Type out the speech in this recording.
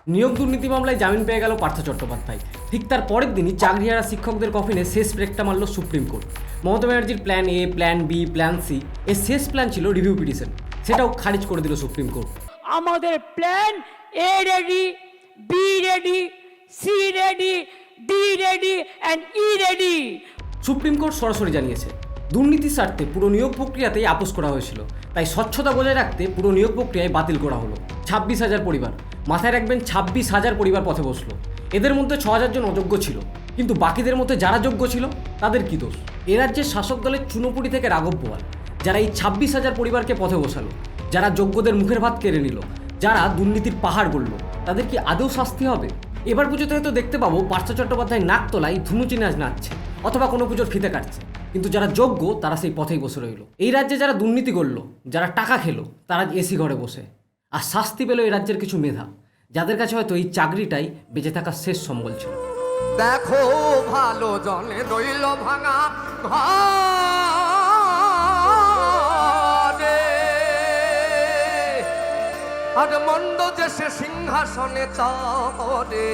নিয়োগ দুর্নীতি মামলায় জামিন পেয়ে গেল পার্থ চট্টোপাধ্যায়। ঠিক তার পরের দিনই চাকরিহারা শিক্ষকদের কফিনে শেষ ব্রেকটা মারল সুপ্রিম কোর্ট। মমতা ব্যানার্জির plan A, plan B, plan C, এর শেষ প্ল্যান ছিল রিভিউ পিটিশন, সেটাও খারিজ করে দিল সুপ্রিম কোর্ট। আমাদের plan A ready, B ready, C ready, D ready and E ready. Supreme Court সরাসরি জানিয়েছে দুর্নীতির স্বার্থে পুরো নিয়োগ প্রক্রিয়াতেই আপোস করা হয়েছিল, তাই স্বচ্ছতা বজায় রাখতে পুরো নিয়োগ প্রক্রিয়ায় বাতিল করা হলো। 26,000 পরিবার, মাথায় রাখবেন 26,000 পরিবার পথে বসলো। এদের মধ্যে 6,000 জন অযোগ্য ছিল, কিন্তু বাকিদের মধ্যে যারা যোগ্য ছিল তাদের কি দোষ? এ রাজ্যের শাসক দলের চুনোপুটি থেকে রাঘব বোয়াল, যারা এই 26,000 পরিবারকে পথে বসালো, যারা যোগ্যদের মুখের ভাত কেড়ে নিল, যারা দুর্নীতির পাহাড় গড়ল, তাদের কি আদৌ শাস্তি হবে? এবার পুজোতে হয়তো দেখতে পাবো পার্থ চট্টোপাধ্যায় নাকতলায় ধুনুচি নাচ নাচছে অথবা কোনো পুজোর ফিতে কাটছে, কিন্তু যারা যোগ্য তারা সেই পথেই বসে রইল। এই রাজ্যে যারা দুর্নীতি করলো, যারা টাকা খেলো, তারা এসি ঘরে বসে। আর শাস্তি পেল এই রাজ্যের কিছু মেধা, যাদের কাছে হয়তো এই চাকরিটাই বেঁচে থাকার শেষ সম্বল ছিল। দেখো ভালো জনে রইল ভাঙা ঘরে, আর মন্দ যে সে সিংহাসনে চড়ে।